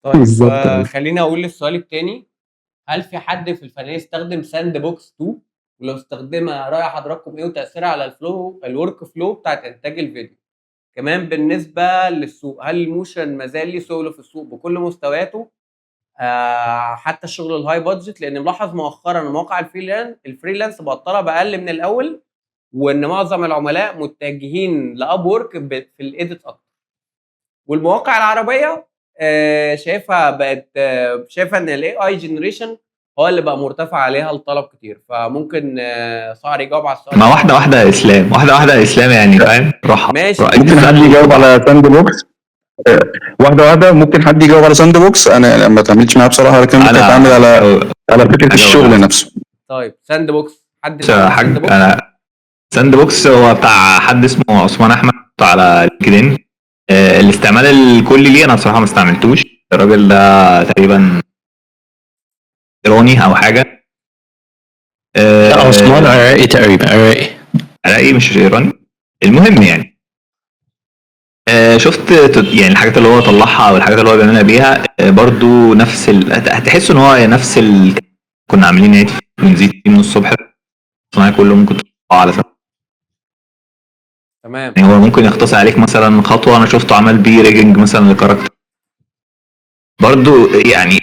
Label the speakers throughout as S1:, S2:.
S1: طيب
S2: بالظبط أيوة.
S1: خليني اقول السؤال التاني. هل في حد في الفنية يستخدم ساند بوكس 2؟ ولو استخدمها رأي حضراتكم ايه وتأثيرها على الورك فلو بتاعت انتاج الفيديو؟ كمان بالنسبة للسوق، هل الموشن مازال ليه سوق في السوق بكل مستوياته؟ حتى الشغل الهاي بادجت، لان ملاحظ مؤخرا مواقع الفريلانس بقى الطلب اقل من الاول، وان معظم العملاء متجهين لاب وورك في الايديت اكتر. والمواقع العربيه شايفها بقت شايفه ان الاي اي جنريشن هو اللي بقى مرتفع عليها الطلب كتير. فممكن صقر يجاوب على السؤال
S3: ما
S1: ده.
S3: واحده واحده يا اسلام، واحده يا اسلام، يعني فاهم؟ راحه.
S1: ماشي.
S2: ممكن حد يجاوب على ساند بوكس واحده ممكن حد يجاوب على ساند بوكس. انا ما اتعاملتش معاه بصراحه، لكن ممكن اتعامل على فكره الشغل نفسه.
S1: طيب ساند بوكس، حد
S3: بص يا حاج، انا ساند بوكس هو بتاع حد اسمه عثمان احمد على لينكدين. الاستعمال الكلي ليه انا بصراحه ما استعملتوش. الراجل ده تقريبا ايراني او حاجه.
S4: عثمان عراقي تقريبا،
S3: عراقي مش ايراني. المهم يعني شفت يعني الحاجات اللي هو طلعها والحاجات اللي هو بيعملها بيها برضو نفس هتحس ان هو نفس كنا عاملين نعيد ونزيد فيه من الصبح صناعي كله ممكن تطلع على سنة.
S1: تمام.
S3: يعني هو ممكن يختصر عليك مثلا خطوه انا شفته عمل بيه ريجنج مثلا لكاركتر. برضو يعني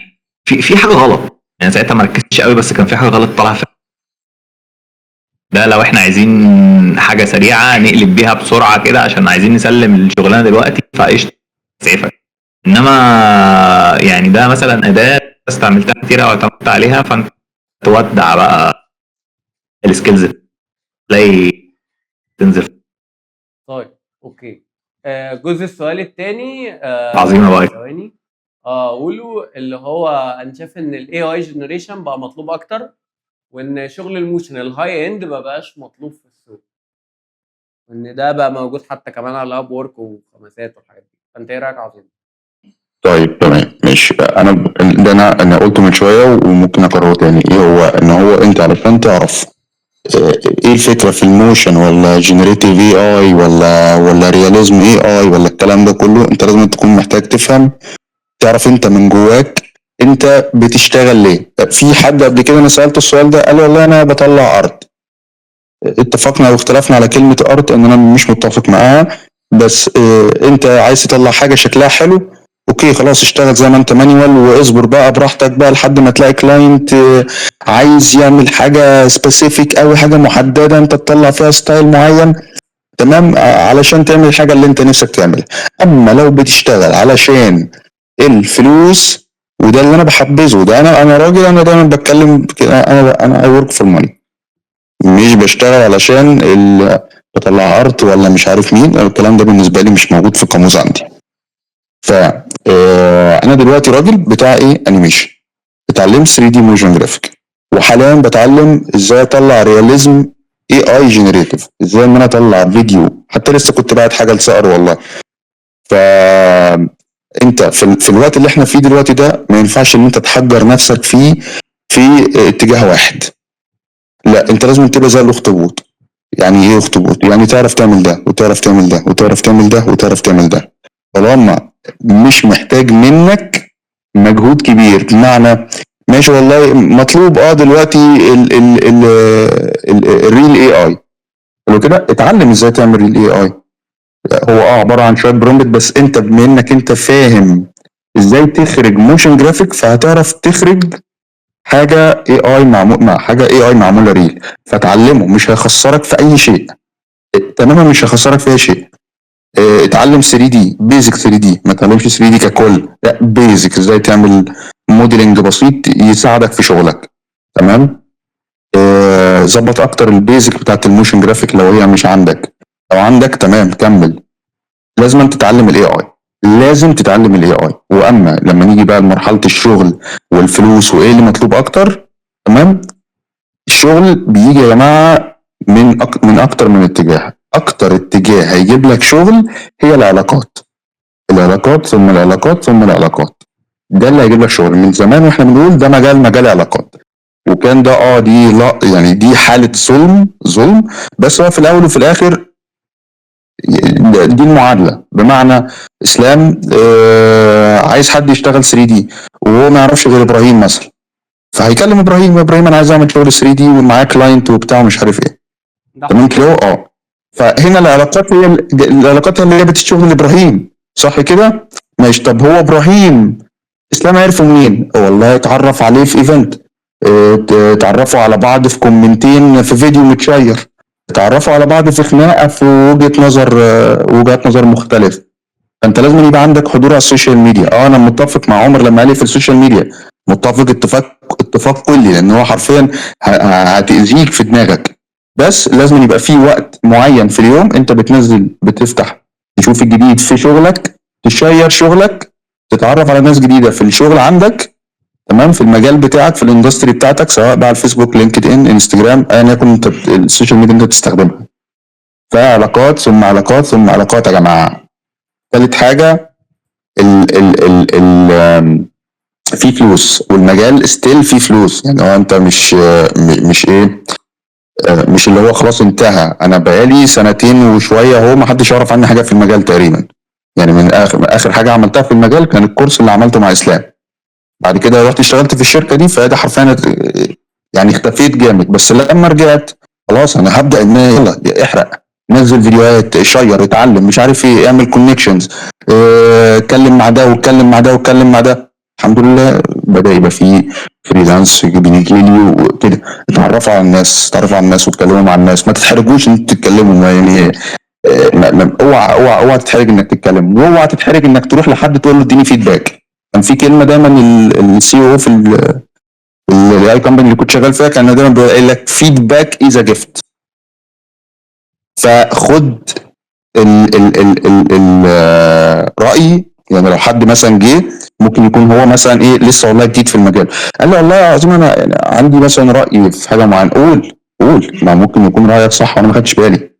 S3: في حاجه غلط، يعني ساعتها ما ركزتش قوي بس كان في حاجه غلط طالعه في ده. لو احنا عايزين حاجه سريعه نقلب بيها بسرعه كده عشان عايزين نسلم الشغلانه دلوقتي فقشطه سعيفك. انما يعني ده مثلا اداه استعملتها كتير او اعتمدت عليها فانت تودع بقى السكيلز تلاقي تنزل.
S1: طيب اوكي. جزء السؤال الثاني
S3: عظيمه بقى.
S1: ثواني قولوا اللي هو انا شايف ان الاي اي جنريشن بقى مطلوب اكتر، وان شغل الموشن الهاي اند ما بقاش مطلوب في السوق، وان ده بقى موجود حتى كمان على اب وورك وخمسات والحاجات دي. فانت ايه رايك عظيم؟
S2: طيب تمام ماشي. انا قلته من شويه وممكن اكرره تاني. ايه هو؟ ان هو انت علشان تعرف ايه الفكره في الموشن ولا جنريتيف اي اي ولا رياليزم اي اي ولا الكلام ده كله، انت لازم تكون محتاج تعرف انت من جواك انت بتشتغل ليه. في حد قبل كده انا سالته السؤال ده قال والله انا بطلع ارت. اتفقنا واختلفنا على كلمه ارت ان انا مش متفق معاها، بس انت عايز تطلع حاجه شكلها حلو، اوكي خلاص اشتغل زي ما انت مانيوال واصبر بقى براحتك بقى لحد ما تلاقي كلاينت عايز يعمل حاجه سبيسيفيك او حاجه محدده انت تطلع فيها ستايل معين، تمام، علشان تعمل الحاجه اللي انت نفسك تعملها. اما لو بتشتغل علشان الفلوس، وده اللي انا بحبذه، ده انا راجل، انا دايما بتكلم انا اي ورك فور ماني، مش بشتغل علشان بطلع ارت ولا مش عارف مين. الكلام ده بالنسبه لي مش موجود في القاموس عندي. ف انا دلوقتي راجل بتاع ايه؟ انيميشن. اتعلمت 3 دي موشن جرافيك، وحاليا بتعلم ازاي اطلع رياليزم اي اي جنريتيف، ازاي ان انا اطلع فيديو. حتى لسه كنت بعت حاجه لصقر والله. ف انت في الوقت اللي احنا فيه دلوقتي ده ما ينفعش ان انت تحجر نفسك فيه في اتجاه واحد. لا، انت لازم تبقى زي الاخطبوط. يعني ايه اخطبوط؟ يعني تعرف تعمل ده وتعرف تعمل ده وتعرف تعمل ده وتعرف تعمل ده، طالما مش محتاج منك مجهود كبير. بمعنى ماشي والله مطلوب دلوقتي الريل اي اي، لو كده اتعلم ازاي تعمل ريل اي اي. هو عباره عن شويه برومبت، بس انت بما انك انت فاهم ازاي تخرج موشن جرافيك فهتعرف تخرج حاجه اي اي مع حاجه اي اي معموله ريل. فتعلمه، مش هيخسرك في اي شيء تماما، مش هيخسرك في اي شيء. اتعلم 3 دي بيزك 3 دي، ما تعلمش 3 دي ككل، لا بيزك ازاي تعمل موديلنج بسيط يساعدك في شغلك. تمام. ظبط اكتر البيزك بتاعت الموشن جرافيك لو هي مش عندك. لو عندك تمام كمل. لازم تتعلم الاي اي، لازم تتعلم الاي اي. واما لما نيجي بقى لمرحله الشغل والفلوس وايه اللي مطلوب اكتر، تمام، الشغل بيجي يا جماعه من اكتر من اتجاه. اكتر اتجاه هيجيب لك شغل هي العلاقات. العلاقات ثم العلاقات ثم العلاقات، ده اللي هيجيب لك شغل. من زمان واحنا بنقول ده مجال علاقات، وكان ده دي لا يعني دي حاله ظلم. بس هو في الاول وفي الاخر دي المعادله. بمعنى اسلام عايز حد يشتغل 3 دي وهو ما يعرفش غير ابراهيم مثلا، فهيكلم ابراهيم انا عايز اعمل شغل 3 دي ومعاه كلاينت وبتاع ومش عارف ايه.
S1: ده
S2: تمام
S1: حصل.
S2: كده. فهنا العلاقات هي اللي جابت الشغل لابراهيم، صح كده؟ ماشي. طب هو ابراهيم اسلام عرفه منين؟ والله اتعرف عليه في ايفنت، اتعرفوا على بعض في كومنتين في فيديو متشير، اتعرفوا على بعض في خناقه في وجهات نظر مختلفه. فانت لازم يبقى عندك حضور على السوشيال ميديا. انا متفق مع عمر لما قال لي في السوشيال ميديا، متفق اتفاق كلي، لان هو حرفيا هتأذيك في دماغك. بس لازم يبقى في وقت معين في اليوم انت بتفتح تشوف الجديد في شغلك، تشير شغلك، تتعرف على ناس جديده في الشغل عندك، تمام، في المجال بتاعك، في الاندستري بتاعتك، سواء بقى على الفيسبوك، لينكد ان، انستجرام، ايا يكن انت السوشيال ميديا انت بتستخدمها. فعلاقات ثم علاقات ثم علاقات يا جماعه. ثالث حاجه، ال ال ال ال في فلوس، والمجال ستيل فيه فلوس. يعني هو انت مش ايه، مش اللي هو خلاص انتهى. انا بقالي سنتين وشويه اهو ما حدش يعرف عني حاجه في المجال تقريبا. يعني من اخر حاجه عملتها في المجال كان الكورس اللي عملته مع اسلام. بعد كده رحت اشتغلت في الشركه دي، فده حرفيا يعني اختفيت جامد. بس لما رجعت خلاص انا هبدا ان يلا احرق، نزل فيديوهات، شير، اتعلم، مش عارف ايه، اعمل كونكشنز، اتكلم مع ده واتكلم مع ده واتكلم مع ده. الحمد لله بدا يبقى في فريلانس بيجي لي وكده. اتعرفوا على الناس واتكلموا مع الناس. ما تتحرجوش ان انتوا تتكلموا، يعني اوعى تتحرج انك تتكلم، واوعى تتحرج انك تروح لحد تقول له اديني فيدباك. كان في كلمه دايما السي او في الاي كومباني اللي كنت شغال فيها كان دايما بيقول لك فيدباك از ا جيفت. فخد الرأي. يعني لو حد مثلا جه ممكن يكون هو مثلا ايه لسه والله جديد في المجال، قال له والله العظيم انا عندي مثلا رأي في حاجه معينه، قول ما ممكن يكون رأيك صح وانا ما خدتش بالي.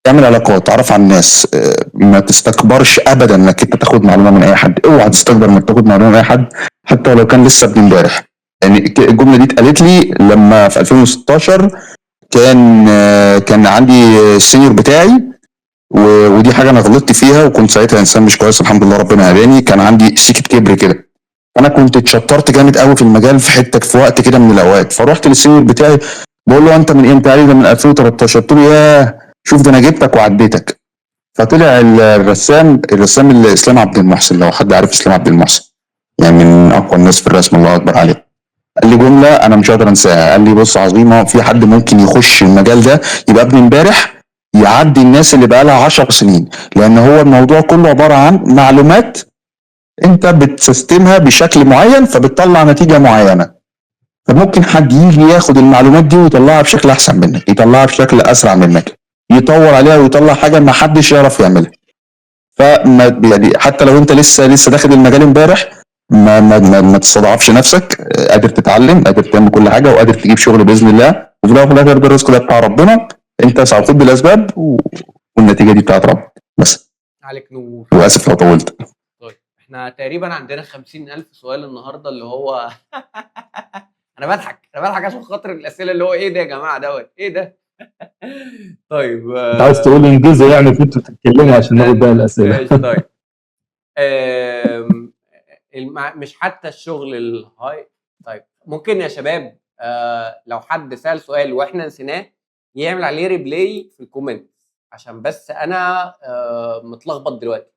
S2: اعمل علاقات، تعرف على الناس، ما تستكبرش ابدا انك انت تاخد معلومه من اي حد. اوعى تستكبر انك تاخد معلومه من اي حد حتى لو كان لسه ابن امبارح. يعني الجمله دي اتقالت لي لما في 2016 كان عندي السينيور بتاعي، ودي حاجه انا غلطت فيها وكنت ساعتها انسان مش كويس، الحمد لله ربنا هداني. كان عندي سيكه كبر كده، انا كنت اتشطرت جامد قوي في المجال في حته في وقت كده من الاوقات. فرحت للسينيور بتاعي بقول له انت من امتى؟ قال لي ده من 2013. قلت له ياه شوف ده انا جبتك وعديتك. فطلع الرسام اللي اسلام عبد المحسن، لو حد عارف اسلام عبد المحسن، يعني من اقوى الناس في الرسم، الله اكبر عليه. قال لي جمله انا مش قادر انساها، قال لي بص عظيمه، في حد ممكن يخش المجال ده يبقى ابن امبارح يعدي الناس اللي بقى لها 10 سنين، لان هو الموضوع كله عباره عن معلومات انت بتسيستمها بشكل معين فبتطلع نتيجه معينه. فممكن حد يجي ياخد المعلومات دي ويطلعها بشكل احسن منك، يطلعها بشكل اسرع منك، يطور عليها ويطلع حاجه ما حدش يعرف يعملها. فما يعني حتى لو انت لسه داخل المجال امبارح، ما تستضعفش نفسك، قادر تتعلم، قادر تعمل كل حاجه، وقادر تجيب شغل باذن الله. وفي الاول وفي الاخر ده الرزق ده بتاع ربنا، انت اسعى وخد بالاسباب والنتيجه دي بتاعت ربنا بس.
S1: عليك نور.
S2: واسف لو طولت.
S1: طيب احنا تقريبا عندنا 50,000 سؤال النهارده، اللي هو انا بضحك عشان خاطر الاسئله اللي هو ايه ده يا جماعه دوت ايه ده. طيب
S4: انت عايز تقول انجزوا يعني في انتوا بتتكلموا عشان ناخد باقي الاسئله.
S1: ماشي طيب. مش حتى الشغل الهاي. طيب ممكن يا شباب لو حد سأل سؤال واحنا نسيناه يعمل عليه ريبلاي في الكومنت، عشان بس انا متلخبط دلوقتي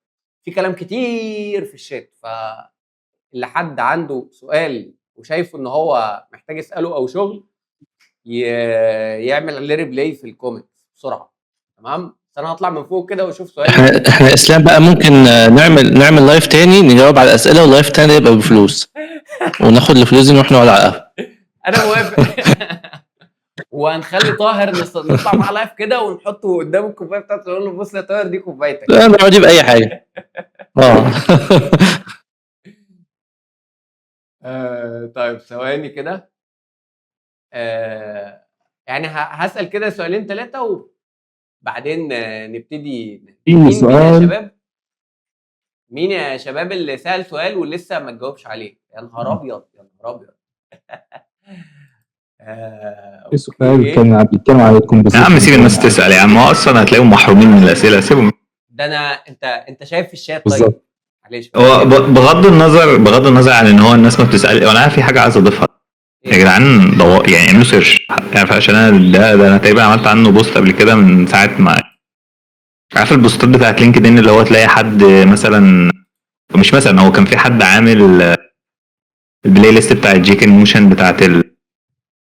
S1: في كلام كتير في الشات. فاللي حد عنده سؤال وشايفه ان هو محتاج يسأله او شغل يعمل عليه ريبلاي في الكومنت بسرعة. تمام؟ بس انا هطلع من فوق كده واشوف سؤال.
S5: احنا اسلام بقى ممكن نعمل لايف تاني نجاوب على الاسئله، ولايف تاني يبقى بفلوس وناخد الفلوس دي نروح نقعد على القهوه.
S1: انا موافق. وهنخلي طاهر نطلع معاه لايف كده ونحطه قدام الكوبايه بتاعته نقول له بص يا طاهر دي كوبايتك.
S5: لا نقعد يبقى اي حاجه.
S1: طيب ثواني كده. يعني هسأل كده سؤالين ثلاثة وبعدين نبتدي. مين يا شباب؟ مين يا شباب اللي سأل سؤال ولسه ما تجاوبش عليه؟ يا نهار ابيض يا نهار ابيض.
S4: في سؤال
S1: اوكي
S4: كان بيتكلم على
S3: يا
S4: الكومبوزيشن.
S3: عم سيب الناس تسال يا عم، هو اصلا هتلاقيهم محرومين من الاسئله، سيبهم.
S1: ده انا انت شايف في الشات. طيب
S4: بالظبط.
S1: معلش
S3: هو بغض النظر عن ان هو الناس ما بتسال، وانا في حاجه عايز اضيفها يا جدعان. يعني اعملوا سيرش يعني، عشان انا ده انا تقريبا عملت عنه بوست قبل كده من ساعه ما عارف البوستات بتاعت لينكد ان، اللي هو تلاقي حد مثلا، مش مثلا، هو كان في حد عامل البلاي ليست بتاعت جيك موشن بتاعت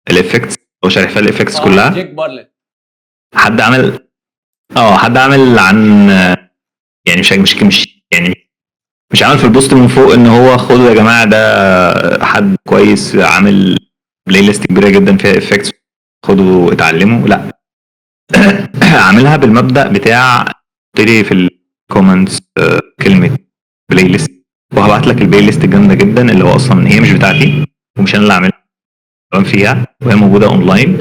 S3: الافكتس، هو شارح فيها الافكتس كلها.
S1: جيك بارلت
S3: حد عامل عن يعني مش عامل في البوست من فوق ان هو خدوا يا جماعه ده حد كويس عامل بلاي ليست كبيره جدا فيها افكتس، خدوا اتعلموا. لا عاملها بالمبدا بتاع تيجي في الكومنتس كلمه بلاي ليست، وهبعت لك البلاي ليست الجامده جدا اللي هو اصلا هي مش بتاعتي ومش انا اللي عاملها فيها، وهي موجوده اونلاين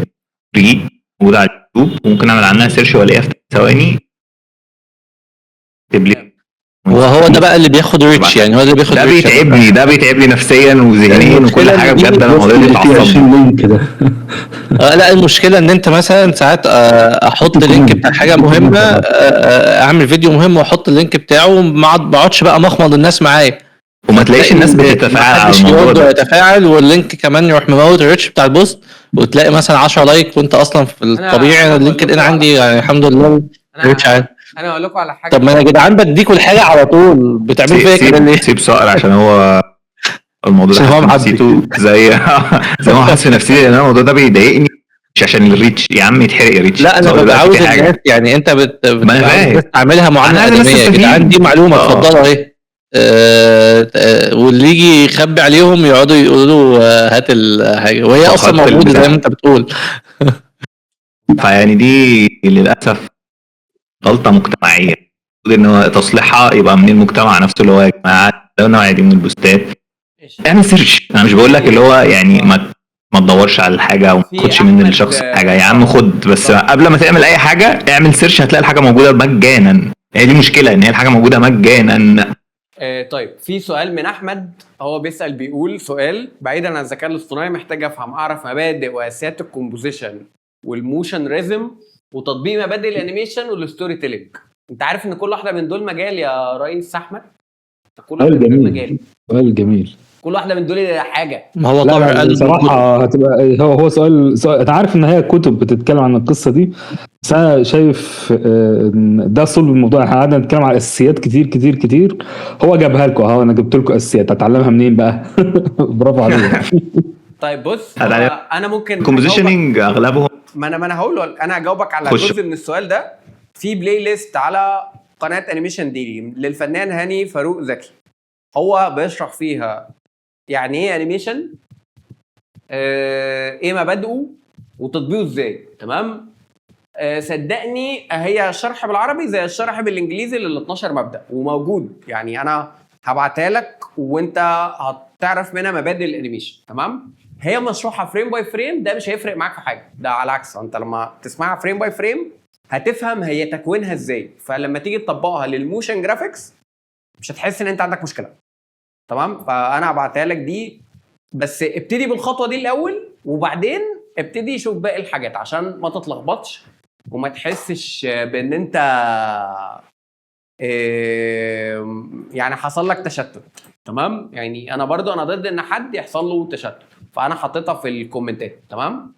S3: فري، موجوده على اليوتيوب، وممكن اعمل عنها سيرش والاقيها في ثواني تبلي.
S5: وهو ده بقى اللي بياخد ريتش، يعني هو ده اللي بياخد
S3: ده
S5: ريتش.
S3: بيتعبني نفسيا وذهنيا وكل حاجه بجد. انا
S4: بص
S3: حضرتك
S4: اللي فيه 20
S3: اتعصبت.
S4: لينك كده.
S5: لا المشكله ان انت مثلا ساعات احط لينك بتاع حاجه مهمه، اعمل فيديو مهم واحط اللينك بتاعه، ما اقعدش بقى مخمض الناس معايا،
S3: وما تلاقيش الناس بتتفاعل على الموضوع
S5: يرد
S3: ده.
S5: ويتفاعل، واللينك كمان يروح مموت الريتش بتاع البوست، وتلاقي مثلا 10 لايك، وانت اصلا في الطبيعي اللينكد ان عندي يعني الحمد لله ريتش عالي.
S1: انا اقول لكم على حاجه.
S5: طب ما انا يا جدعان بديكوا الحاجه على طول، بتعملوا فيا كده ليه؟
S3: سيب صقر عشان هو الموضوع ده
S5: عشان هو
S3: حاسس
S5: معبي.
S3: نفسيته زي ما هو حاسس نفسيتي، لان الموضوع ده بيضايقني. مش عشان الريتش يا عم يتحرق يا ريتش،
S5: لا انا
S3: بس هو
S5: ببقى عاوز
S3: دلوقتي في حاجه.
S5: الناس، يعني انت
S3: ما أنا فاهم.
S5: بتعملها تعملها معامله
S3: أنا عايز الناس
S5: ادميه يا
S3: تستفيد.
S5: جدعان، دي معلومه اتفضلوا اهي. واللي يجي يخبي عليهم يقعدوا يقولوا له هات الحاجه، وهي اصلا
S3: فخدت
S5: موجوده
S3: البتاع.
S5: زي ما انت بتقول.
S3: فيعني دي للاسف غلطه مجتمعيه، المفروض ان هو تصليحها يبقى من المجتمع نفسه، اللي هو يا جماعه ده النوعيه دي من البوستات اعمل سيرش. انا مش بقول لك اللي هو يعني ما تدورش على الحاجه او ما تاخدش من الشخص حاجه، يا عم خد، بس قبل ما تعمل اي حاجه اعمل سيرش، هتلاقي الحاجه موجوده مجانا. هي دي المشكله، ان هي الحاجه موجوده مجانا.
S1: طيب في سؤال من احمد، هو بيسال بيقول سؤال: بعيدا عن الذكاء الاصطناعي محتاج اعرف مبادئ واساسيات الكومبوزيشن والموشن ريزم وتطبيق مبادئ الانيميشن والستوري تيلينج. انت عارف ان كل واحده من دول مجال يا رئيس احمد؟ كل واحده من دول مجال.
S4: سؤال جميل.
S1: كل واحده من دول حاجه.
S5: ما هو
S4: لا
S5: طبعا
S4: لا بصراحة هتبقى هو سؤال أنا عارف إن هي كتب بتتكلم عن القصة دي، بس أنا شايف إن ده صلب الموضوع. إحنا قعدنا نتكلم عن أساسيات كتير، هو جابها لكم أهو. أنا جبت لكم أساسيات، هتعلمها منين بقى؟ برافو عليك.
S1: طيب بص، أنا ممكن
S3: كومبوزيشننج أغلبهم.
S1: ما أنا هقول أنا هجاوبك على جزء من السؤال ده. في بلاي ليست على قناة أنيميشن ديلي للفنان هاني فاروق زكي، هو بيشرح فيها يعني ايه انيميشن، ايه مبادئه وتطبيقه ازاي. تمام. صدقني هي شرح بالعربي زي الشرح بالانجليزي لل 12 مبدأ وموجود، يعني انا هبعتها لك وانت هتعرف منها مبادئ الانيميشن. تمام. هي مشروحه فريم باي فريم، ده مش هيفرق معاك في حاجه، ده على العكس، انت لما تسمعها فريم باي فريم هتفهم هي تكوينها ازاي، فلما تيجي تطبقها للموشن جرافيكس مش هتحس ان انت عندك مشكله. تمام. فانا هبعتها لك دي، بس ابتدي بالخطوه دي الاول وبعدين ابتدي شوف باقي الحاجات عشان ما تتلخبطش وما تحسش بان انت يعني حصل لك تشتت. تمام. يعني انا برضو انا ضد ان حد يحصل له تشتت، فانا حطيتها في الكومنتات. تمام.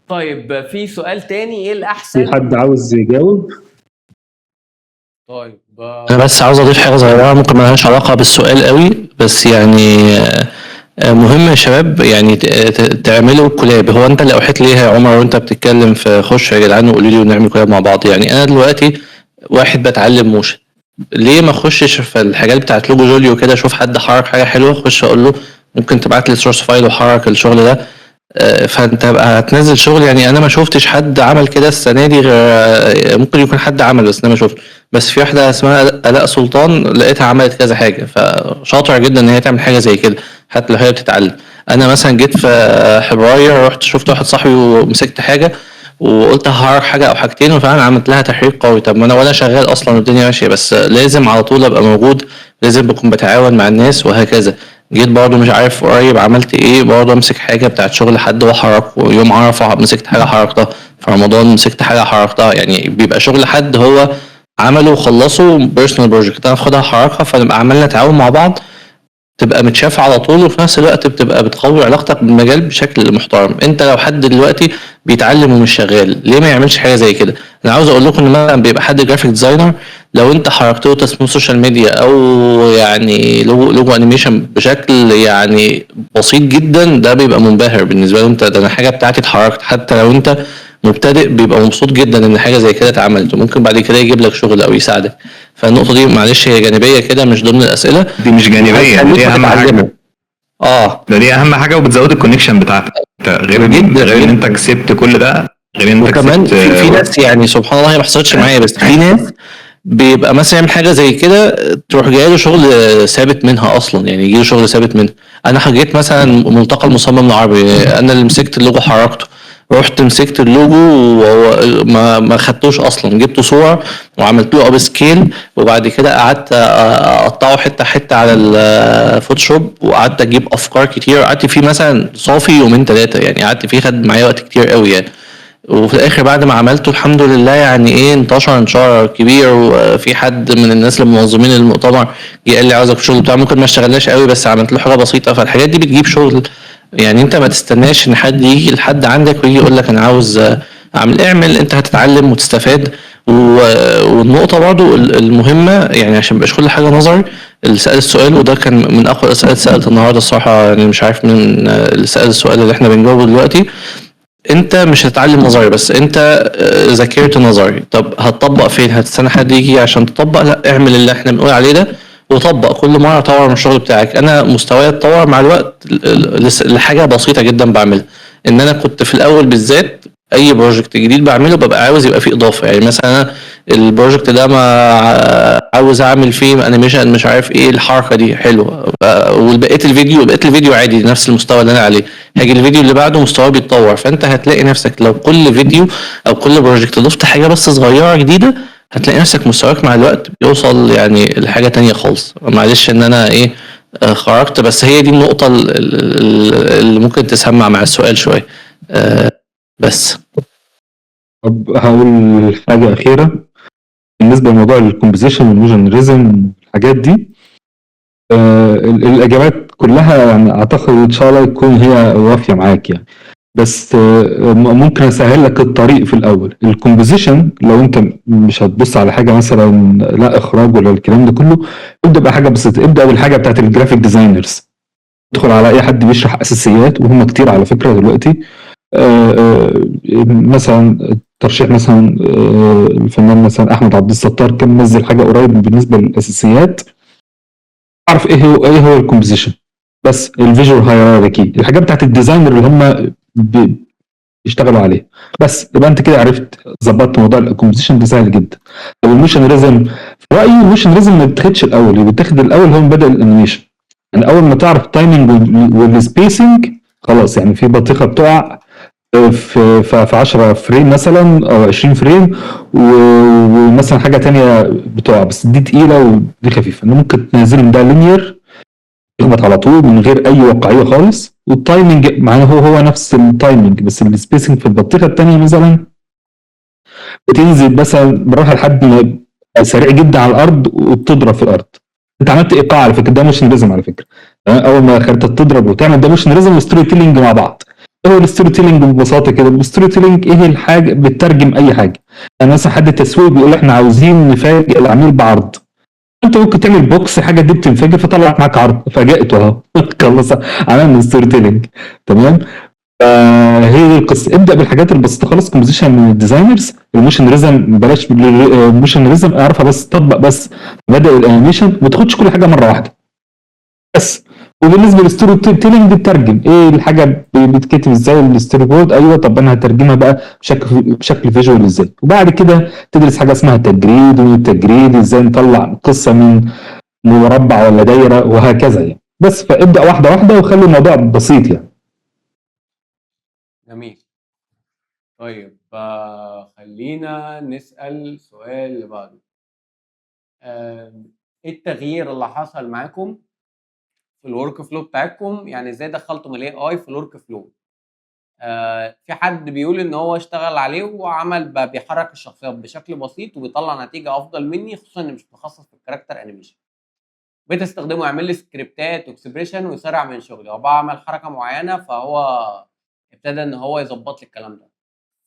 S1: طيب في سؤال تاني، ايه الاحسن؟
S4: في حد عاوز يجاوب؟
S1: طيب
S5: انا بس عاوز اضيف حاجه صغيره ممكن ما لهاش علاقه بالسؤال قوي، بس يعني مهم يا شباب يعني تعملوا كولاب. هو انت اللي اوحيت ليه يا عمر وانت بتتكلم في خش يا جدعان وقولوا لي ونعمل كولاب مع بعض؟ يعني انا دلوقتي واحد بتعلم موشن، ليه ما اخشش في الحاجات بتاعت لوجو جوليو كده، اشوف حد حرك حاجه حلوه اخش اقول له ممكن تبعت لي سورس فايل وحرك الشغل ده، فانت بقى هتنزل شغل. يعني انا ما شفتش حد عمل كده السنه دي غير ممكن يكون حد عمل بس انا ما شفت. بس في واحده اسمها الاء سلطان لقيتها عملت كذا حاجه، فشاطره جدا ان هي تعمل حاجه زي كده حتى لو هي بتتعلم. انا مثلا جيت في فبراير رحت شفت واحد صاحبي ومسكت حاجه وقلت هحرك حاجه او حاجتين وفعلا عملت لها تحريك قوي. طب ما انا وانا شغال اصلا والدنيا ماشيه، بس لازم على طول ابقى موجود، لازم بكون بتعاون مع الناس وهكذا. جيت برضه مش عارف قريب عملت ايه، برضه امسك حاجه بتاعت شغل حد واحرك، ويوم عرفه مسكت حاجه حركتها، في رمضان مسكت حاجه حركتها. يعني بيبقى شغل حد هو عمله وخلصه بيرسونال بروجكت، انا اخدها احركها، فنبقى عملنا تعاون مع بعض، تبقى متشاف على طول، وفي نفس الوقت بتبقى بتقوي علاقتك بالمجال بشكل محترم. انت لو حد دلوقتي بيتعلم ومش شغال، ليه ما يعملش حاجه زي كده؟ انا عاوز اقول لكم ان مثلا بيبقى حد جرافيك ديزاينر، لو انت حركت له تصميم سوشيال ميديا او يعني لوجو انيميشن بشكل يعني بسيط جدا، ده بيبقى منبهر بالنسبه له. انت ده انا حاجه بتاعتي اتحركت. حتى لو انت مبتدئ بيبقى مبسوط جدا ان حاجه زي كده اتعملت، وممكن بعد كده يجيب لك شغل او يساعدك. فالنقطه دي معلش هي جانبيه كده مش ضمن الاسئله،
S3: دي مش جانبيه، دي اهم حاجه. دي اهم حاجه، وبتزود الكونكشن بتاعتك. غير
S5: جدا
S3: غير ان انت
S5: جدا.
S3: كسبت كل ده، غير ان انت
S5: وكمان
S3: كسبت
S5: في ناس يعني سبحان الله، هي ما حصلتش معايا، بس في ناس بيبقى مثلا يعمل حاجه زي كده تروح جاي له شغل ثابت منها اصلا، يعني يجي له شغل ثابت منها. انا حكيت مثلا ملتقى المصمم العربي، انا اللي مسكت اللوجو حركته، رحت مسكت اللوجو وهو ما خدتوش اصلا، جبت صور وعملت له اب سكيل، وبعد كده قعدت اقطعه حته حته على الفوتوشوب، وقعدت اجيب افكار كتير، قعدت فيه مثلا صافي يومين ثلاثه، يعني قعدت فيه خد معايا وقت كتير قوي يعني. وفي الاخر بعد ما عملته الحمد لله يعني ايه، انتشار كبير، وفي حد من الناس المنظمين المؤتمر جه قال لي عاوزك في الشغل بتاعه، ممكن ما اشتغلناش قوي بس عملت له حاجه بسيطه. فالحاجات دي بتجيب شغل. يعني انت ما تستناش ان حد يجي لحد عندك ويجي يقول لك انا عاوز اعمل، انت هتتعلم وتستفاد. والنقطه برضو المهمه، يعني عشان مبقاش كل حاجه نظري، اللي سأل السؤال وده كان من اقوى الاسئله اللي سالت النهارده الصراحه، يعني مش عارف مين اللي سأل السؤال اللي احنا بنجاوبه دلوقتي. انت مش هتتعلم نظري بس، انت ذاكرت نظري، طب هتطبق فين؟ هتستنى حد يجي عشان تطبق؟ لا، اعمل اللي احنا بنقول عليه ده وطبق كل مره، طور من الشغل بتاعك. انا مستواي اتطور مع الوقت لحاجه بسيطه جدا بعملها، ان انا كنت في الاول بالذات اي بروجكت جديد بعمله ببقى عاوز يبقى فيه اضافه. يعني مثلا أنا البروجكت ده ما عاوز اعمل فيه انيميشن مش عارف ايه، الحركه دي حلوه، وبقيت الفيديو عادي نفس المستوى اللي انا عليه، هاجي الفيديو اللي بعده مستواه بيتطور. فانت هتلاقي نفسك لو كل فيديو او كل بروجكت ضفت حاجه بس صغيره جديده، هتلاقي نفسك مستواك مع الوقت بيوصل يعني لحاجه تانية خالص. معلش ان انا ايه خرجت، بس هي دي النقطه اللي ممكن تسمع مع السؤال شويه بس.
S4: طب هقول حاجه اخيره بالنسبه لموضوع الكومبوزيشن والموشن ريزم الحاجات دي. الاجابات كلها يعني اعتقد ان شاء الله تكون هي وافيه معاك يعني. بس ممكن اسهل لك الطريق في الاول. الكومبوزيشن لو انت مش هتبص على حاجه مثلا لا اخراج ولا الكلام ده كله، ابدا بحاجه بسيطه، ابدا بالحاجه بتاعت الجرافيك ديزاينرز. ادخل على اي حد بيشرح اساسيات، وهم كتير على فكره دلوقتي. مثلا ترشيح مثلا الفنان مثلا احمد عبد الستار كان منزل حاجه قريب بالنسبه للاساسيات. اعرف ايه هو الكومبوزيشن، بس الفيجوال هيراركي، الحاجات بتاعت الديزاينر اللي هم يشتغلوا عليه. بس يبقى انت كده عرفت ظبطت موضوع الكومبوزيشن ده، سهل جدا. طب الموشن ريزم، في رايي الموشن ريزم ما بيتاخدش الاول، اللي بيتاخد الاول هو مبدا الانيميشن. يعني اول ما تعرف التايمنج والسبيسنج خلاص، يعني في بطيخه بتقع في 10 فريم مثلا او 20 فريم، ومثلا حاجه تانية بتقع، بس دي تقيله ودي خفيفه، انه ممكن تنزلهم ده لينير يخبط على طول من غير اي واقعيه خالص. والتايمنج معاه هو نفس التايمنج، بس السبيسنج في البطيخه الثانيه مثلا بتنزل مثلا بالراحه لحد ما يبقى سريع جدا على الارض وبتضرب في الارض. انت عملت ايقاع على فكره، ده موشن ريزم على فكره. اول ما خريطه تضرب وتعمل ده موشن ريزم وستوري تيلينج مع بعض. ايه هو الستوري تيلينج ببساطه كده؟ الستوري تيلينج ايه الحاجه بتترجم اي حاجه. يعني مثلا حد التسويق بيقول احنا عاوزين نفاجئ العميل بعرض، انت ممكن تعمل بوكس حاجه دي بتنفجر فطلعت معاك عرض، فاجئته اهو خلص، عملنا ستوري تيلينج. تمام. هي دي القصه. ابدا بالحاجات البسيطه خالص، كومبوزيشن من الديزاينرز. الموشن ريزم بلاش الموشن ريزم، اعرفها بس طبق بس بدا الانيميشن، ما تاخدش كل حاجه مره واحده بس. وبالنسبه للستوري تيلينج بتترجم ايه الحاجه بتتكتب ازاي، الستوري بورد، ايوه طب انا هترجمها بقى بشكل فيجوال ازاي. وبعد كده تدرس حاجه اسمها تجريد، والتجريد ازاي نطلع قصه من مربع ولا دايره وهكذا يعني. بس فابدا واحده واحده وخلي الموضوع بسيط يعني.
S1: جميل. طيب خلينا نسأل السؤال اللي بعده. ايه التغيير اللي حصل معاكم في الورك فلو بتاعتكم، يعني ازاي دخلتم الاي اي في الورك فلو. في حد بيقول ان هو اشتغل عليه وعمل بقى بيحرك الشخصيات بشكل بسيط وبيطلع نتيجه افضل مني، خصوصا اني مش متخصص في الكاركتر انيميشن. بقيت استخدمه يعمل لي سكريبتات واكسبريشن ويسرع من شغلي، هو بعمل حركه معينه فهو ابتدى ان هو يظبط لي الكلام ده.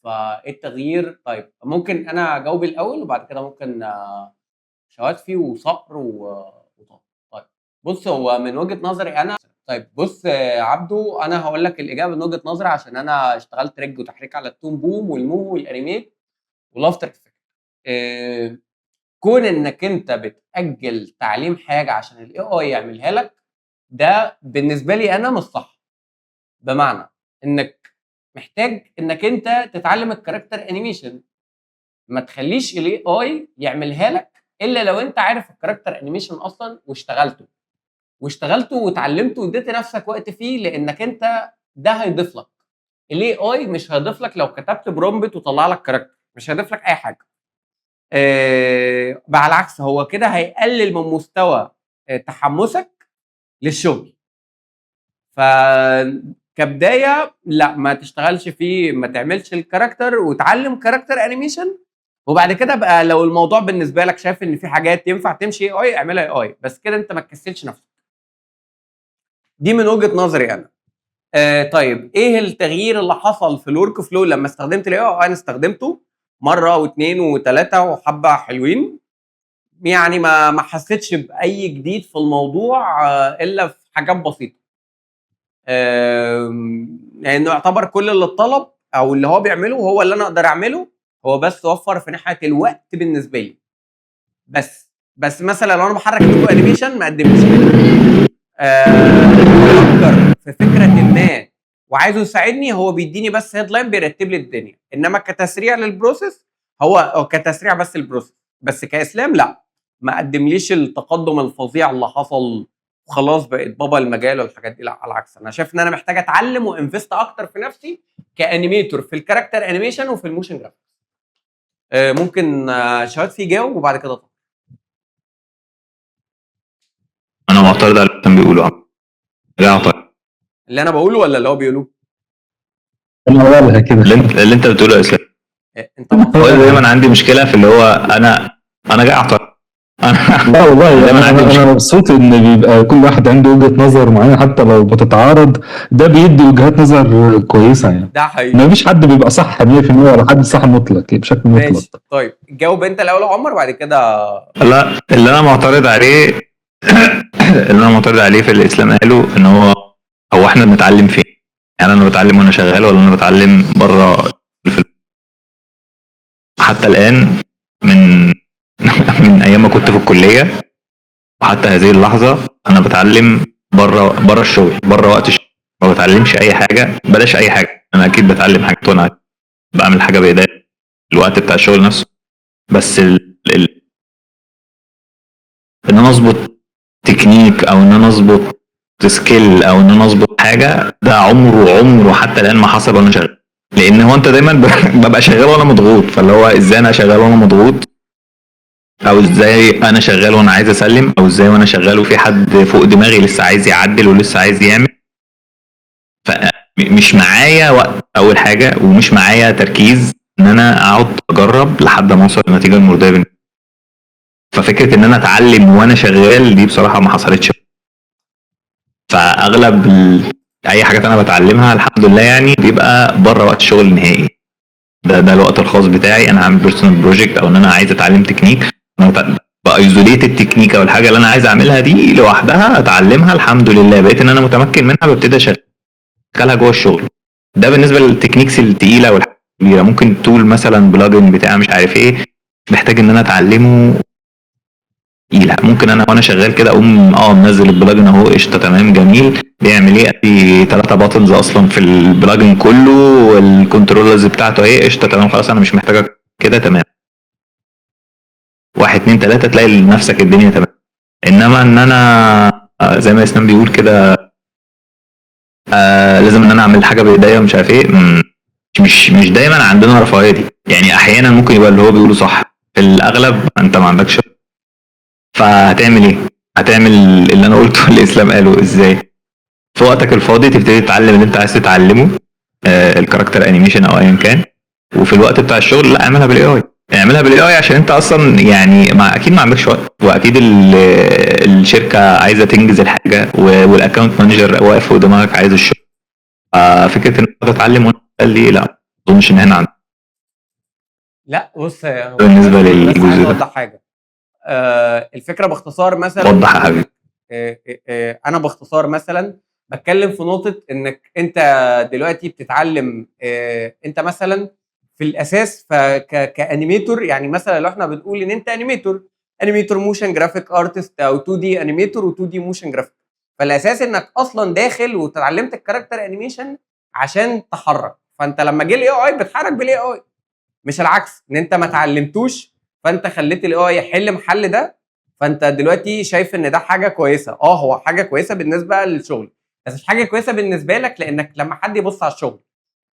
S1: فايه التغيير؟ طيب ممكن انا اجاوب الاول وبعد كده ممكن شواتفي وصقر وطه. طيب بص، هو من وجهه نظري انا، طيب بص عبده، انا هقول لك الاجابه من وجهه نظري عشان انا اشتغلت ريج وتحريك على التون بوم والمو والانيميت والافتر افكت. كون انك انت بتاجل تعليم حاجه عشان الاي اي يعملها لك، ده بالنسبه لي انا مش صح. بمعنى انك محتاج انك انت تتعلم الكاركتر انيميشن، ما تخليش الاي اي يعملها لك الا لو انت عارف الكاركتر انيميشن اصلا واشتغلته واتعلمته واديت نفسك وقت فيه، لانك انت ده هيضيف لك. الاي اي مش هيضيف لك لو كتبت برومبت وطلع لك كاركتر، مش هيضيف لك اي حاجه. بقى على العكس، هو كده هيقلل من مستوى تحمسك للشغل. فكبدايه لا، ما تشتغلش فيه، ما تعملش الكاركتر وتعلم كاركتر انيميشن، وبعد كده بقى لو الموضوع بالنسبه لك شايف ان في حاجات ينفع تمشي اي اي اعملها اي اي، بس كده انت ما تكسلش نفسك. دي من وجهه نظري انا. طيب ايه التغيير اللي حصل في الورك فلو لما استخدمت الاي اي؟ انا استخدمته مره واثنين وثلاثه وحبه حلوين، يعني ما حسيتش باي جديد في الموضوع الا في حاجات بسيطه. لانه يعتبر كل اللي اتطلب او اللي هو بيعمله هو اللي انا اقدر اعمله، هو بس وفر في ناحيه الوقت بالنسبه لي. بس مثلا لو انا بحرك لوجو انيميشن ما قدمش بفكر في فكره ما وعايزه يساعدني، هو بيديني بس هيدلاين بيرتب لي الدنيا، انما كتسريع للبروسيس هو كتسريع بس البروسيس، بس كاسلام لا، ما قدمليش التقدم الفظيع اللي حصل وخلاص بقيت بابا المجال والحاجات دي. لا، على العكس، انا شايف ان انا محتاج اتعلم وانفست اكتر في نفسي كانيميتور في الكاركتر انيميشن وفي الموشن جرافيكس. ممكن شهاد في يجاوب وبعد كده طبعا.
S3: انا معترض على اللي كان بيقوله. لا طيب،
S1: اللي انا بقوله ولا اللي هو بيقوله؟
S4: انا اقولها كده.
S3: اللي انت بتقوله يا اسلام.
S1: انت
S3: هو دايما عندي مشكله في اللي هو انا جاي اعترض.
S4: لا والله
S3: دايما عندي
S4: انا
S3: مشكله.
S4: مبسوط ان بيبقى كل واحد عنده وجهة نظر معينة حتى لو بتتعارض، ده بيدي وجهات نظر كويسة يعني.
S1: ده حقيقي.
S4: ما فيش حد بيبقى صح 100% ولا حد صح مطلق بشكل
S1: ماشي
S4: مطلق.
S1: طيب جاوب انت الاول يا عمر بعد كده.
S3: لا، اللي انا معترض عليه في الاسلام قاله ان هو احنا بنتعلم فين؟ يعني انا بتعلم وانا شغال ولا انا بتعلم بره؟ حتى الان من ايام ما كنت في الكليه وحتى هذه اللحظه انا بتعلم بره الشغل، بره وقت الشغل. ما بتعلمش اي حاجه، بلاش اي حاجه، انا اكيد بتعلم حاجات وانا بعمل حاجه بايديا الوقت بتاع الشغل نفسه. بس ان انا اظبط تكنيك او ان انا اظبط سكيل او ان انا اظبط حاجه، ده عمره حتى الان ما حصل وانا شغال. لان هو انت دايما ببقى شغال وانا مضغوط، فاللي هو ازاي انا شغال وانا مضغوط، او ازاي انا شغال وانا عايز اسلم، او ازاي وانا شغال وفي حد فوق دماغي لسه عايز يعدل ولسه عايز يعمل. فمش معايا وقت اول حاجه، ومش معايا تركيز ان انا اقعد اجرب لحد ما اوصل للنتيجه المرضيه بالنسبه لي. ففكره ان انا اتعلم وانا شغال دي بصراحه ما حصلتش. فاغلب اي حاجات انا بتعلمها الحمد لله يعني بيبقى بره وقت الشغل نهائي. ده الوقت الخاص بتاعي، انا عامل بيرسونال بروجكت او ان انا عايز اتعلم تكنيك، بايزوليت التكنيك او الحاجه اللي انا عايز اعملها دي لوحدها اتعلمها الحمد لله، بقيت ان انا متمكن منها، ببتدي اشغلها جوه الشغل. ده بالنسبه للتكنيكس الثقيله والحاجات الكبيره. ممكن تول مثلا بلجن بتاع مش عارف ايه محتاج ان انا اتعلمه تقيله، ممكن انا وانا شغال كده اقوم منزل البلجن اهو قشطه تمام جميل، بيعمل ايه؟ ادي 3 باتنز اصلا في البلجن كله والكنترولرز بتاعته اهي قشطه تمام خلاص انا مش محتاجك كده تمام. 1 2 3 تلاقي لنفسك الدنيا تمام. انما ان انا زي ما اسلام بيقول كده لازم ان انا اعمل حاجه بايديا ومش عارف ايه، مش دايما عندنا رفاهيه دي. يعني احيانا ممكن يبقى اللي هو بيقوله صح، في الاغلب انت ما عندكش، فهتعمل ايه؟ هتعمل اللي انا قلته اللي اسلام قاله ازاي؟ في وقتك الفاضي تبتدي تتعلم اللي انت عايز تتعلمه، الكاركتر انيميشن او ايا كان. وفي الوقت بتاع الشغل لا، اعملها بالاي اي، اعملها بالاي اي، عشان انت اصلا يعني اكيد ما عندكش وقت، واكيد الشركه عايزه تنجز الحاجه، والاكونت مانجر واقف فوق دماغك عايز الشغل. ففكره ان انت تتعلم وانت قال لي لا، ما اظنش ان هنا عندك
S1: لا بص، هو
S3: بالنسبه
S1: بس عايز
S3: للجزء ده.
S1: اوضح حاجه. الفكره باختصار مثلا
S3: وضح يا حبيبي.
S1: انا باختصار مثلا بتكلم في نقطه انك انت دلوقتي بتتعلم، انت مثلا في الاساس كانيميتور. يعني مثلا لو احنا بنقول ان انت انيميتور موشن جرافيك ارتست او 2 دي انيميتور و2 دي موشن جرافيك، فالاساس انك اصلا داخل وتعلمت الكاركتر انيميشن عشان تحرك. فانت لما جه الاي اي بتحرك بالاي اي، مش العكس ان انت ما اتعلمتوش فانت خليت الاي اي يحل محل ده. فانت دلوقتي شايف ان ده حاجه كويسه. هو حاجه كويسه بالنسبه للشغل، بس مش حاجه كويسه بالنسبه لك، لانك لما حد يبص على الشغل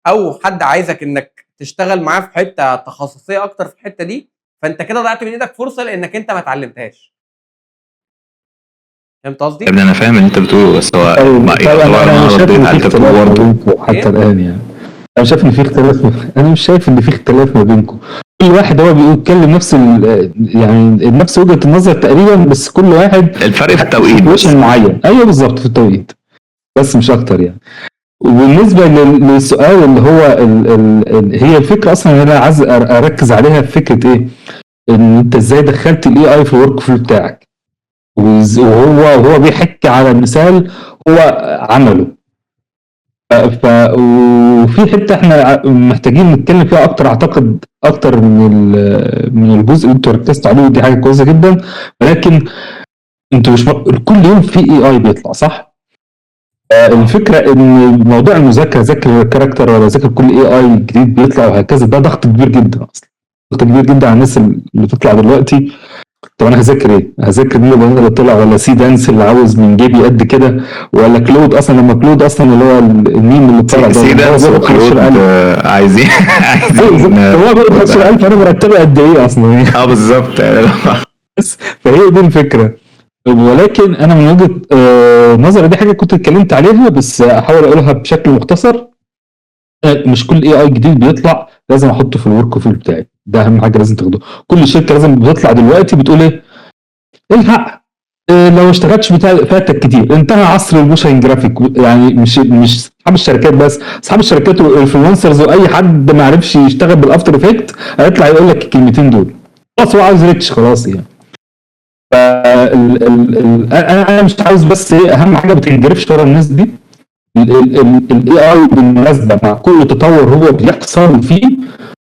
S1: او حد عايزك انك تشتغل معاه في حته تخصصيه اكتر في الحته دي، فانت كده ضيعت من ايدك فرصه لانك انت ما اتعلمتهاش. فهمت
S3: يا
S1: قصدي؟
S3: ابني انا فاهم اللي انت بتقوله، بس هو
S4: طيب
S3: يعتبر
S4: انا
S3: انا
S4: مش شايف
S3: رديت
S4: ان في
S3: على اللي انت
S4: اختلاف
S3: بتقوله
S4: ما
S3: برضه.
S4: بينكم حتى
S1: ايه؟
S4: الان يعني. انا شايف ان في اختلاف، انا مش شايف ان في اختلاف ما بينكم. كل واحد هو بيتكلم نفس يعني نفس وجهة النظر تقريبا، بس كل واحد
S3: الفرق في التوقيت بس.
S4: سيتويشن معين. ايوه بالظبط، في التوقيت بس مش اكتر يعني. وبالنسبه للسؤال اللي هو هي الفكره اصلا اللي انا عايز اركز عليها في فكره ايه؟ ان انت ازاي دخلت الاي اي في الورك فلو بتاعك، وهو بيحكي على مثال هو عمله. وفي حته احنا محتاجين نتكلم فيها اكتر، اعتقد اكتر من الجزء اللي انتوا ركزتوا عليه، ودي حاجه كويسه جدا. ولكن انتوا مش كل يوم في اي اي بيطلع صح؟ الفكره ان موضوع المذاكره، ذاكر الكاركتر ولا ذاكر كل اي اي جديد بيطلع وهكذا، ده ضغط كبير جدا اصلا، ضغط كبير جدا على الناس اللي بتطلع دلوقتي. طب انا هذاكر ايه؟ هذاكر مين اللي طلع، ولا سي دانس اللي عاوز من جيبي قد كده، ولا كلود اصلا؟ لما كلود اصلا اللي هو الميم اللي طلع ده هو
S3: سيدانس
S4: بياخد
S3: وكلود
S4: 15,000.
S3: عايزين
S4: هو بياخد 15,000، انا مرتبه قد ايه اصلا؟
S3: بالظبط.
S4: بس فهي دي الفكره. ولكن انا من وجهه نظري، دي حاجه كنت اتكلمت عليها بس احاول اقولها بشكل مختصر. مش كل اي اي جديد بيطلع لازم احطه في الورك فلو بتاعي، ده اهم حاجه لازم تاخده. كل شركه لازم بتطلع دلوقتي بتقول ايه؟ الحق لو اشتغلتش فاتك كتير، انتهى عصر الموشن جرافيك. يعني مش اصحاب الشركات بس، اصحاب الشركات والانفلونسرز واي حد ما عرفش يشتغل بالافتر افكت هيطلع يقول لك الكلمتين دول. خلاص هو عاوز ريتش خلاص يعني. انا مش عاوز، بس ايه اهم حاجه ما تنجرفش ورا الناس دي. الاي اي بالمناسبه مع كل تطور هو بيحصل فيه،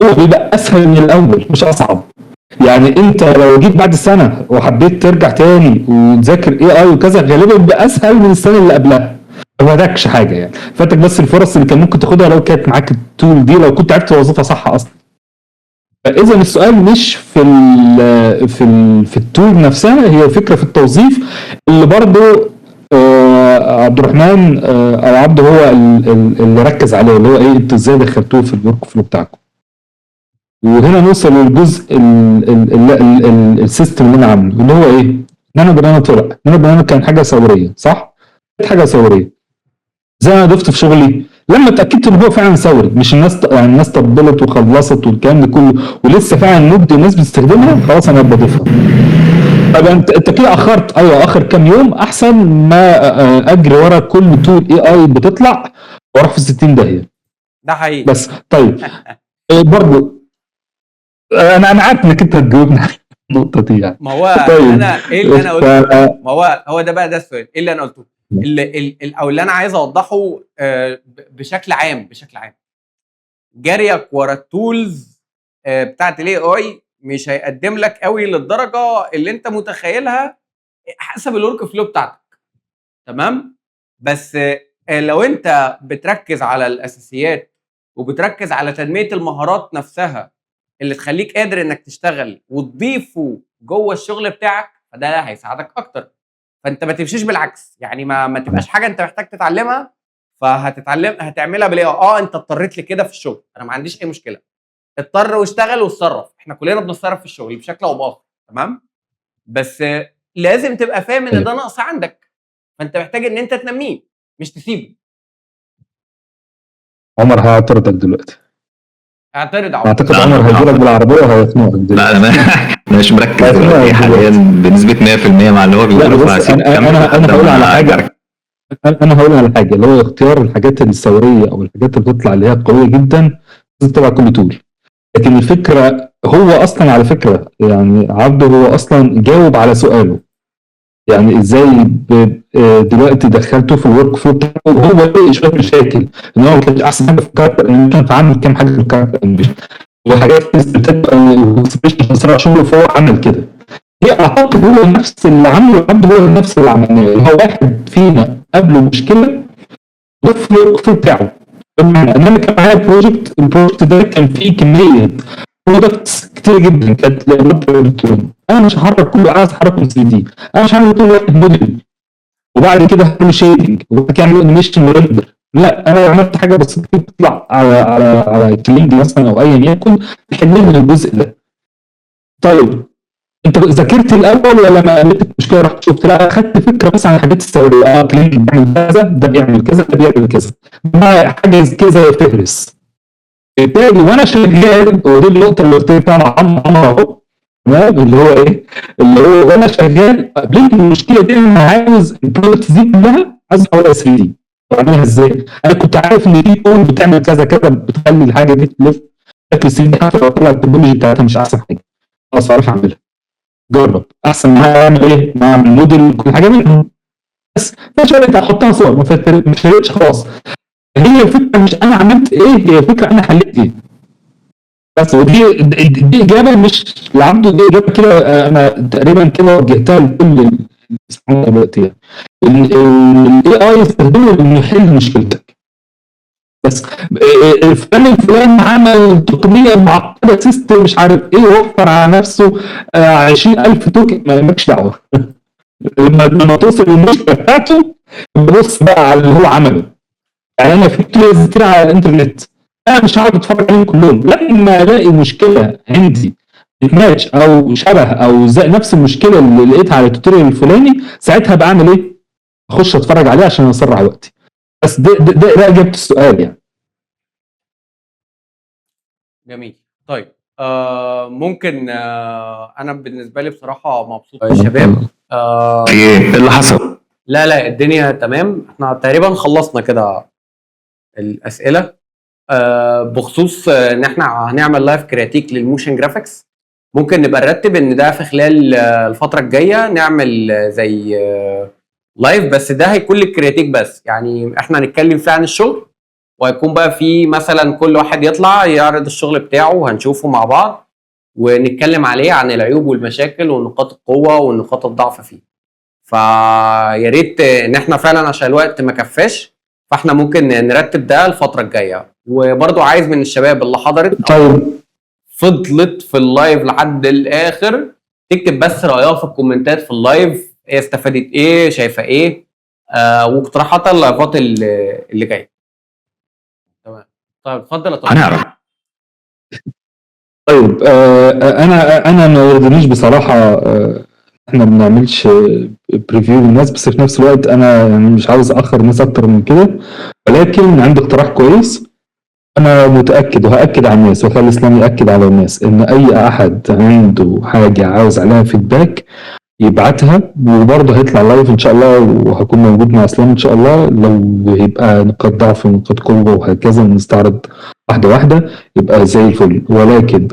S4: هو بيبقى اسهل من الاول مش اصعب. يعني انت لو جيت بعد سنه وحبيت ترجع تاني وتذاكر اي اي وكذا، غالبا بيبقى اسهل من السنه اللي قبلها. ما فاتكش حاجه يعني، فاتك بس الفرص اللي كان ممكن تاخدها لو كانت معاك التول دي، لو كنت عرفت توظفها صح اصلا. فاذا السؤال مش في التول نفسها، هي الفكره في التوظيف اللي برضه عبد الرحمن او عبده هو اللي ركز عليه، اللي هو ايه؟ انتوا ازاي دخلتوه في الورك فلو بتاعكم. وهنا نوصل للجزء السيستم اللي انا عامله، اللي هو ايه؟ نانو بنانا طلع. نانو بنانا كان حاجه ثوريه صح؟ كانت حاجه ثوريه. زي ما ضفت في شغلي لما اتاكدت ان هو فعلا ثوري، مش الناس يعني الناس طبلت وخلصت والكلام ده كله ولسه فعلا نجد الناس بتستخدمها، خلاص انا بضيفها. طب انت كده اخرت، ايوه اخر كام يوم احسن ما اجري ورا كل تول اي اي بتطلع واروح في 60 داهيه.
S1: ده حقيقي.
S4: بس طيب برضه انا عارف انك انت هتجاوبني على النقطه دي يعني.
S1: ما هو
S4: طيب
S1: انا ايه اللي انا قلته؟ ما هو ده بقى، ده السؤال ايه اللي انا قلته، او اللي انا عايز اوضحه بشكل عام. جريك ورا التولز بتاعت الاي اي مش هيقدم لك قوي للدرجه اللي انت متخيلها حسب الورك فلو بتاعتك. تمام؟ بس لو انت بتركز على الاساسيات وبتركز على تنميه المهارات نفسها اللي تخليك قادر انك تشتغل وتضيفه جوه الشغل بتاعك، فده هيساعدك اكتر. فانت ما تمشيش بالعكس، يعني ما تبقاش حاجه انت محتاج تتعلمها هتعملها بالاي انت اضطريت لكده في الشغل، انا ما عنديش اي مشكله، اضطر واشتغل واتصرف. احنا كلنا بنتصرف في الشغل بشكل او باخر. تمام؟ بس لازم تبقى فاهم ان
S4: أيوة.
S1: ده نقص عندك، فانت محتاج ان انت تنميه مش تسيبه.
S4: عمر هيعترضك دلوقتي،
S1: اعترض عمر.
S4: اعتقد
S3: لا،
S4: عمر
S3: أنا
S4: هيجيلك
S3: هعترض.
S4: بالعربيه وهيقنعك
S3: لا
S4: دلوقتي.
S3: انا مش مركز
S4: هيقنعك
S3: دلوقتي حاليا
S4: دلوقتي.
S3: بنسبه 100% مع اللي هو
S4: لا
S3: بيقوله،
S4: بص،
S3: فهسيبه يكمل لحد
S4: انا هقول على
S3: ما
S4: حاجه،
S3: ارجع.
S4: انا هقول على حاجه اللي هو اختيار الحاجات الثوريه او الحاجات اللي بتطلع اللي هي قويه جدا لازم تبع كل تول. لكن الفكره هو اصلا على فكره يعني عبده هو اصلا جاوب على سؤاله، يعني ازاي دلوقتي دخلته في الورك فلو بتاعه وهو لقي شويه مشاكل ان هو ما كانش احسن حاجه في الكاركتر انيميشن، فعمل كام حاجه في الكاركتر انيميشن وحاجات بتبقى بسرعه شغله، فهو عمل كده. هي اعتقد هو نفس اللي عمله عبده هو نفس اللي عملناه، اللي هو واحد فينا قابله مشكله ضيف له الوقت بتاعه. بمعنى ان انا كان معايا البروجكت ده كان فيه كميه برودكتس كتير جدا كانت الكتروني، انا مش هحرك كله، عايز احركه 3 دي، انا مش هعمل كل واحد موديل وبعد كده هعمل شيدنج وبعد كده اعمل انيميشن وريندر. لا انا عملت حاجه بسيطه تطلع على كلينج مثلا او ايا يكن تحل لي الجزء ده. طيب انت ذاكرت الاول ولا ما قابلتك مشكله رحت شفت؟ لا اخدت فكره بس عن الحاجات السريه، كلينج بيعمل كذا، ده بيعمل كذا، ده بيعمل كذا، ما حاجه كده زي فهرس. بالتالي وانا شغال، ودي النقطه اللي قلت لك انا عمر اهو، تمام، اللي هو ايه؟ اللي هو وانا شغال قابلت المشكله دي، انا عاوز البرودكتس دي كلها عايز احولها 3 دي. بعملها ازاي؟ انا كنت عارف ان في تول بتعمل كذا كذا بتخلي الحاجه دي تلف شكل 3 دي حتى لو طلع التكنولوجي بتاعتها مش احسن حاجه، خلاص اعرف اعملها. جرب احسن معايا اعمل ايه؟ اعمل موديل كل حاجه منهم، بس مش انت هحطها صور مش فرقتش خلاص. هي الفكره مش انا عملت ايه، هي الفكره انا حليت ايه بس. ودي اجابه مش لعبده، دي اجابه كده انا تقريبا كده وجهتها لكل اللي بيسمعونا دلوقتي. الاي اي يستخدمه انه يحل مشكلتك بس. الفلان الفلاني عمل تقنيه معقده سيستم مش عارف ايه، وفر على نفسه 20,000 توكن، مالكش دعوه. لما توصل للمشكله بتاعته بص بقى على اللي هو عمله. يعني انا في تولز كتير على الانترنت انا مش هقعد اتفرج عليهم كلهم، لما الاقي مشكله عندي بتماتش او شبه او زي نفس المشكله اللي لقيتها على التوتوريال الفلاني، ساعتها بعمل ايه؟ اخش اتفرج عليه عشان اسرع وقتي. بس ده اجابه السؤال يعني.
S1: جميل. طيب ممكن انا بالنسبه لي بصراحه مبسوط بالشباب.
S3: في ايه اللي حصل؟
S1: لا الدنيا تمام، احنا تقريبا خلصنا كده الاسئله. بخصوص ان احنا هنعمل لايف كرياتيك للموشن جرافيكس، ممكن نبقى نرتب ان ده في خلال الفتره الجايه نعمل زي لايف، بس ده هيكون للكرياتيك بس، يعني احنا هنتكلم فيه عن الشغل، وهيكون بقى في مثلا كل واحد يطلع يعرض الشغل بتاعه وهنشوفه مع بعض ونتكلم عليه عن العيوب والمشاكل ونقاط القوه ونقاط الضعف فيه. فيا ريت ان احنا فعلا عشان الوقت ما كفاش، فاحنا ممكن نرتب ده الفتره الجايه. وبرضو عايز من الشباب اللي حضرت
S4: طيب
S1: فضلت في اللايف لحد الاخر تكتب بس رايها في الكومنتات في اللايف، هي استفادت ايه، شايفه ايه، واقتراحات اللايفات اللي جايه. تمام. طيب اتفضل يا طارق.
S3: هنعرف.
S4: طيب انا ما يرضينيش بصراحه احنا ما بنعملش بريفيو للناس، بس في نفس الوقت انا يعني مش عاوز اخر الناس اكتر من كده، ولكن عندي اقتراح كويس. انا متاكد وهاكد على الناس وخلي اسلام ياكد على الناس ان اي احد عنده حاجه عاوز عليها فيدباك يبعتها، وبرضه هيطلع لايف ان شاء الله وهكون موجود مع اسلام ان شاء الله، لو يبقى نقاط ضعف ونقاط قوه وهكذا نستعرض واحده واحده يبقى زي الفل. ولكن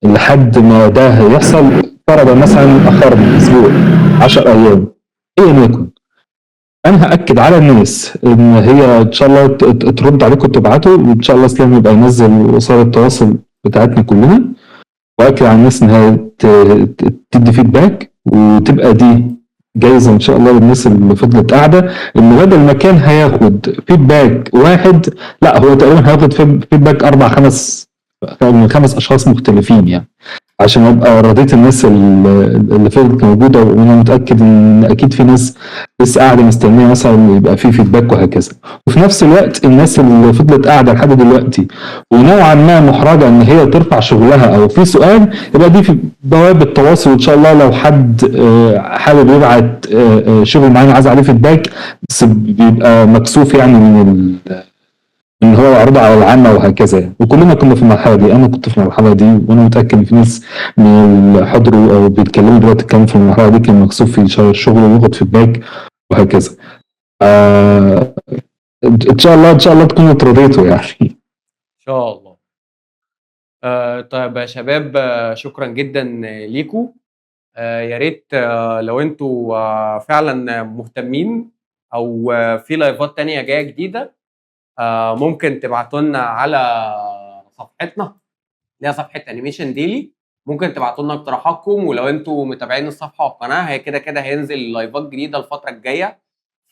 S4: لحد ما ده هيحصل فرضا مثلا اخرنا اسبوع 10 ايام ايا يكن، انا هاكد على الناس ان هي ان شاء الله ترد عليكم تبعتوا، وان شاء الله اسلام يبقى ينزل وسائل التواصل بتاعتنا كلنا، واكد على الناس ان هي تدي فيدباك، وتبقى دي جايزه ان شاء الله للناس اللي فضلت قاعده، ان بدل ما كان هياخد فيدباك واحد، لا هو تقريبا هياخد فيدباك 4 5 من 5 اشخاص مختلفين يعني. عشان ابقى رضيت الناس اللي فضلت موجوده، وانا متاكد ان اكيد في ناس لسه قاعده مستنيه مثلا يبقى في فيدباك وهكذا. وفي نفس الوقت الناس اللي فضلت قاعده لحد دلوقتي ونوعا ما محرجه ان هي ترفع شغلها او في سؤال، يبقى دي في بوابه التواصل ان شاء الله. لو حد حابب يبعت شغل معين عايز عليه فيدباك، بس بيبقى مكسوف يعني من ان هو يعرضه على العامه وهكذا يعني. وكلنا كنا في المرحله دي، انا كنت في المرحله دي، وانا متاكد ان في ناس من اللي حضروا او بيتكلموا دلوقتي كانوا في المرحله دي، كان مكسوف في الشغل وياخد فيدباك وهكذا. ان شاء الله ان شاء الله تكونوا اترضيتوا يعني.
S1: ان شاء الله. طيب يا شباب، شكرا جدا ليكم. يا ريت لو انتوا فعلا مهتمين او في لايفات تانية جايه جديده، ممكن تبعتوا لنا على صفحتنا اللي هي صفحه انيميشن ديلي. ممكن تبعتوا لنا اقتراحاتكم، ولو انتوا متابعين الصفحه والقناه هي كده كده هينزل لايفات جديده الفتره الجايه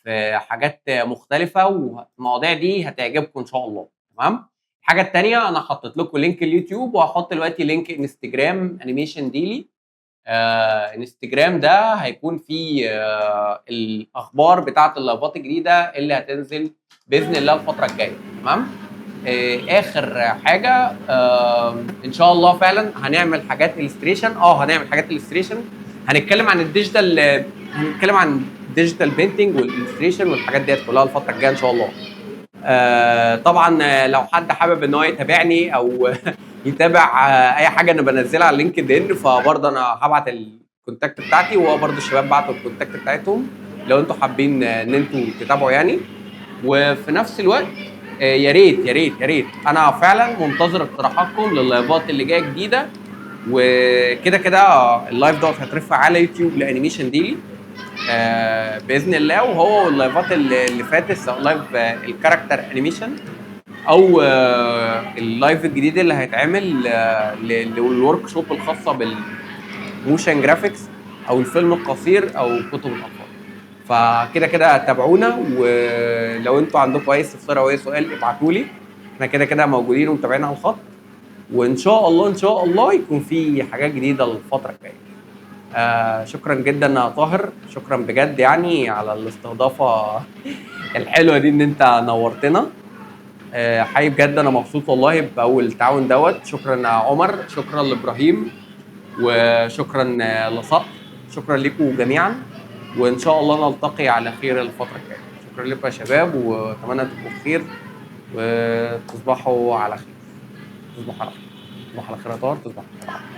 S1: في حاجات مختلفه، والمواضيع دي هتعجبكم ان شاء الله. تمام. الحاجه الثانيه، انا حطيت لكم لينك اليوتيوب، وهحط دلوقتي لينك انستجرام انيميشن ديلي. انستجرام ده هيكون فيه الاخبار بتاعه اللايفات الجديده اللي هتنزل باذن الله الفتره الجايه. تمام. اخر حاجه، ان شاء الله فعلا هنعمل حاجات الستريشن. هنعمل حاجات الستريشن، هنتكلم عن الديجيتال بينتنج والالستريشن والحاجات ديت كلها الفتره الجايه ان شاء الله. طبعا لو حد حابب ان هو يتابعني او يتابع اي حاجه انا بنزلها على لينكد ان، فبرضه انا هبعت الكونتاكت بتاعتي، وبرضه الشباب بعتوا الكونتاكت بتاعتهم لو انتوا حابين ان انتوا تتابعوا يعني. وفي نفس الوقت يا ريت يا ريت يا ريت انا فعلا منتظر اقتراحاتكم لللايفات اللي جايه جديده. وكده كده اللايف دوت هيترفع على يوتيوب لانيميشن ديلي باذن الله. وهو اللايفات اللي فاتت، سواء لايف الكاركتر انيميشن او اللايف الجديد اللي هيتعمل للورك شوب الخاصه بالموشن جرافيكس او الفيلم القصير او كتب الاطفال. فكده كده تابعونا، ولو انتوا عندكم اي استفسار او اي سؤال ابعتوا لي. احنا كده كده موجودين ومتابعين على الخط، وان شاء الله ان شاء الله يكون في حاجات جديده الفتره الجايه. شكرا جدا يا طاهر، شكرا بجد يعني على الاستضافه الحلوه دي ان انت نورتنا. حقيقي بجد انا مبسوط والله باول تعاون دوت. شكرا يا عمر، شكرا لابراهيم، وشكرا لصقر. شكرا لكم جميعا، وان شاء الله نلتقي على خير الفتره الجايه. شكرا لكم يا شباب، واتمنى تبقوا بخير وتصبحوا على خير. تصبحوا على خير. تصبحوا على خير يا طاهر. تصبحوا على خير.